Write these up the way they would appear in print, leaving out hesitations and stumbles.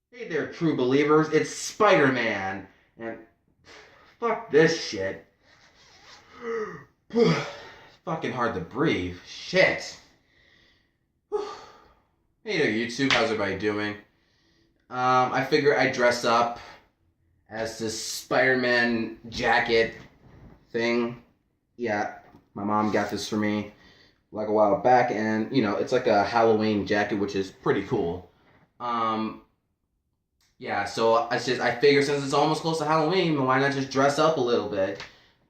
Hey there, true believers. It's Spider-Man. And fuck this shit. It's fucking hard to breathe. Shit. Hey there, YouTube. How's everybody doing? I figure I'd dress up as this Spider-Man jacket thing. Yeah, my mom got this for me like a while back, and it's like a Halloween jacket, which is pretty cool. Um, Yeah, so I figure since it's almost close to Halloween, why not just dress up a little bit?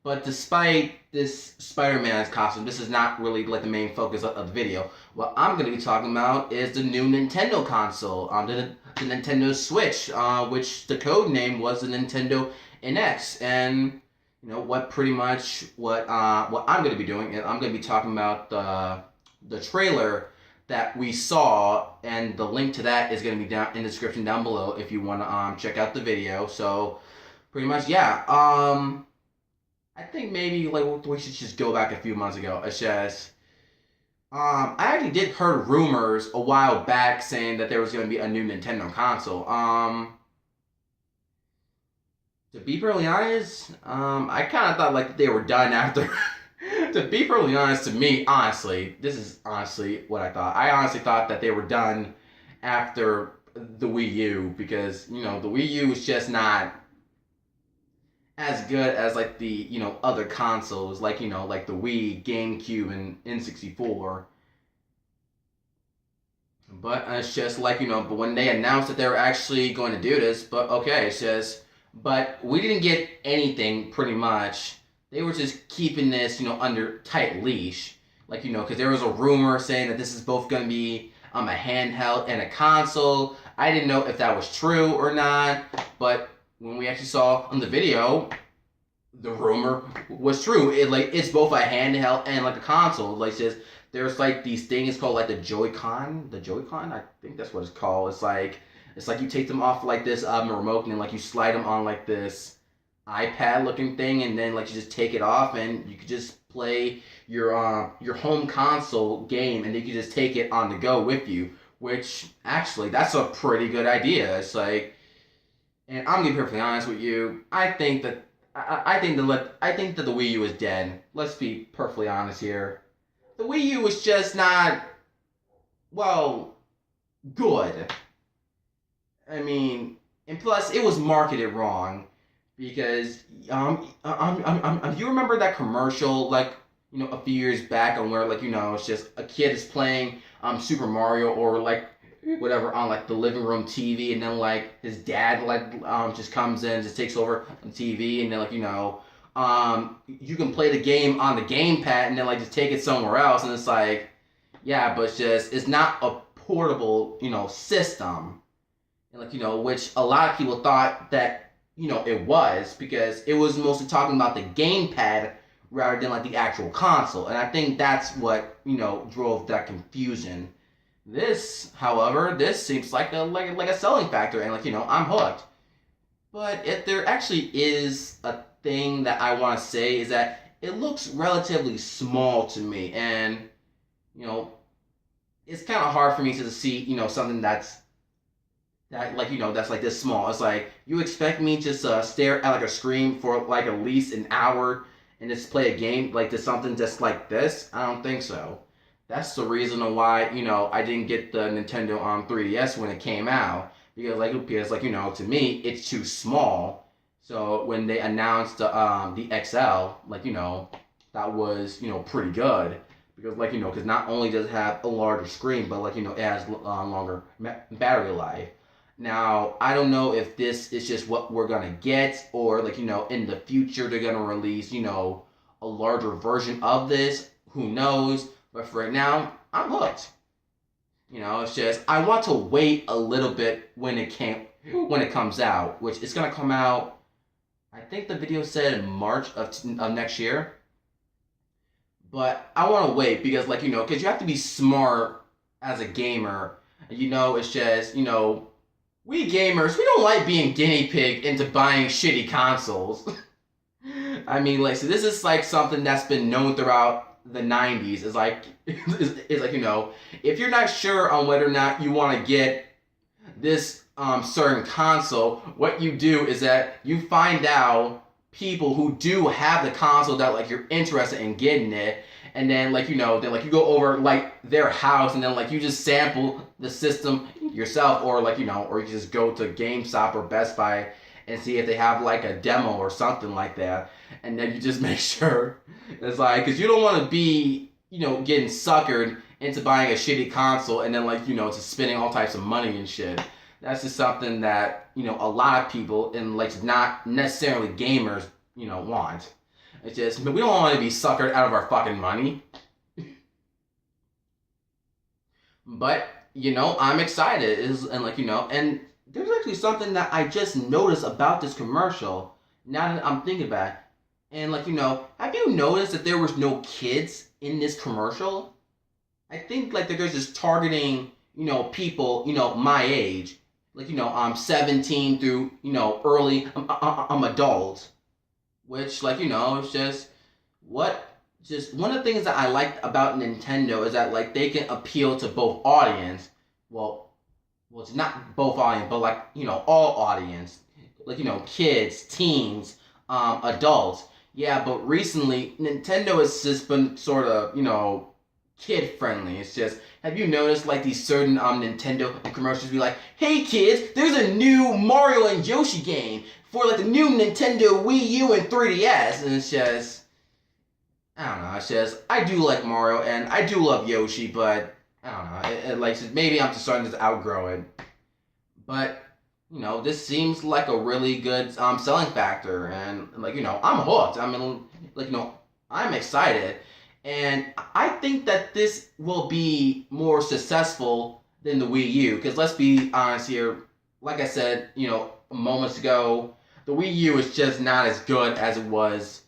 But despite this Spider-Man's costume, this is not really like the main focus of the video. What I'm going to be talking about is the new Nintendo console, the Nintendo Switch, which the code name was the Nintendo NX, and what I'm going to be doing is I'm going to be talking about the trailer that we saw, and the link to that is going to be down in the description down below if you want to check out the video. So pretty much, yeah. I think maybe like we should just go back a few months ago. It's just I actually did heard rumors a while back saying that there was going to be a new Nintendo console. To be perfectly honest, I kind of thought like they were done after. To be perfectly honest, to me, honestly, this is honestly what I thought. I honestly thought that they were done after the Wii U because the Wii U was just not as good as like the other consoles like like the Wii, GameCube, and N64. But it's just like but when they announced that they were actually going to do this, but okay, it's just but we didn't get anything pretty much. They were just keeping this under tight leash, like because there was a rumor saying that this is both going to be a handheld and a console. I didn't know if that was true or not, but when we actually saw on the video, the rumor was true. It's both a handheld and like a console. Like just there's like these things called like the Joy-Con. The Joy-Con, I think that's what it's called. It's like you take them off like this remote and then like you slide them on like this iPad looking thing, and then like you just take it off and you could just play your home console game, and then you can just take it on the go with you. Which actually that's a pretty good idea. It's like, and I'm gonna be perfectly honest with you. I think that the Wii U is dead. Let's be perfectly honest here. The Wii U was just not well good. I mean, and plus it was marketed wrong because you remember that commercial like a few years back on where like it's just a kid is playing Super Mario or like whatever on like the living room TV, and then like his dad like just comes in, just takes over the TV, and then like you can play the game on the gamepad and then like just take it somewhere else, and it's like yeah, but it's not a portable system, and like which a lot of people thought that it was because it was mostly talking about the gamepad rather than like the actual console, and I think that's what drove that confusion. This, however, this seems like a selling factor, and like I'm hooked. But if there actually is a thing that I want to say is that it looks relatively small to me, and you know it's kind of hard for me to see something that's like this small. It's like you expect me to just stare at like a screen for like at least an hour and just play a game like this something just like this. I don't think so. That's the reason why I didn't get the Nintendo 3DS when it came out, because to me it's too small. So when they announced the XL, that was pretty good because because not only does it have a larger screen, but it has longer battery life. Now, I don't know if this is just what we're gonna get, or in the future they're gonna release, a larger version of this. Who knows? But for right now, I'm hooked. It's just I want to wait a little bit when it comes out, which is gonna come out. I think the video said in March of next year, but I want to wait because because you have to be smart as a gamer. It's just we gamers, we don't like being guinea pig into buying shitty consoles. I mean, like, so this is like something that's been known throughout the 90s. It's like, it's like, if you're not sure on whether or not you want to get this certain console, what you do is that you find out people who do have the console that like you're interested in getting it, and then like then like you go over like their house and then like you just sample the system yourself, or like or you just go to GameStop or Best Buy and see if they have like a demo or something like that, and then you just make sure it's like, because you don't want to be getting suckered into buying a shitty console and then like just spending all types of money and shit. That's just something that a lot of people, and like not necessarily gamers, want. It's just we don't want to be suckered out of our fucking money. But I'm excited. And like and there's actually something that I just noticed about this commercial. Now that I'm thinking about it, and like have you noticed that there was no kids in this commercial? I think like they're just targeting people my age, like I'm 17 through early I'm adult, which like it's just one of the things that I like about Nintendo is that like they can appeal to both audience. Well, it's not both audience, but like all audience, like kids, teens, adults. Yeah, but recently Nintendo has just been sort of kid friendly. It's just, have you noticed like these certain Nintendo commercials be like, hey kids, there's a new Mario and Yoshi game for like the new Nintendo Wii U and 3DS, and it's just, I don't know, it's just, I do like Mario and I do love Yoshi, but I don't know, like maybe I'm just starting to outgrow it. But this seems like a really good selling factor, and like I'm hooked. I mean, like I'm excited, and I think that this will be more successful than the Wii U. Because let's be honest here, like I said, moments ago, the Wii U is just not as good as it was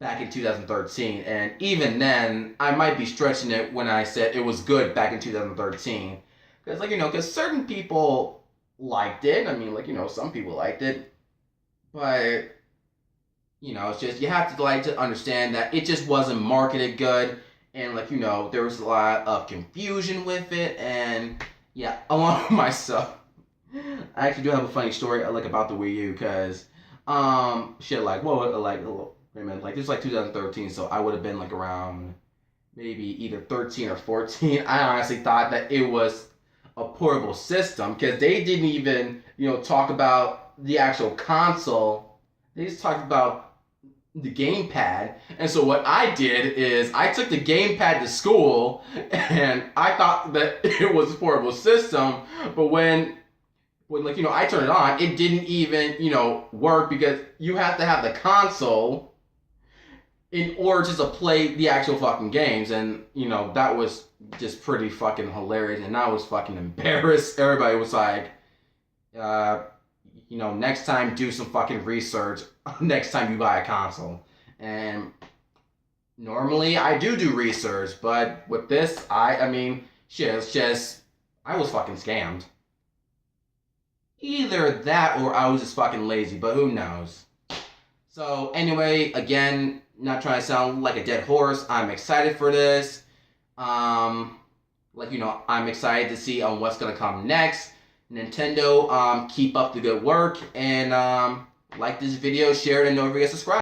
back in 2013, and even then, I might be stretching it when I said it was good back in 2013, because like because certain people liked it. I mean, like some people liked it, but it's just you have to like to understand that it just wasn't marketed good, and like there was a lot of confusion with it, and yeah, along with myself, I actually do have a funny story like about the Wii U, because shit, like what, like wait a minute, like this is like 2013, so I would have been like around maybe either 13 or 14. I honestly thought that it was a portable system, because they didn't even talk about the actual console. They just talked about the gamepad. And so what I did is I took the gamepad to school, and I thought that it was a portable system, but when like I turned it on, it didn't even work, because you have to have the console in order just to play the actual fucking games. And that was just pretty fucking hilarious, and I was fucking embarrassed. Everybody was like, next time do some fucking research next time you buy a console. And normally I do research, but with this, I mean shit, it's just I was fucking scammed. Either that or I was just fucking lazy, but who knows. So anyway, again, not trying to sound like a dead horse, I'm excited for this. Like I'm excited to see what's gonna come next. Nintendo, keep up the good work, and like this video, share it, and don't forget to subscribe.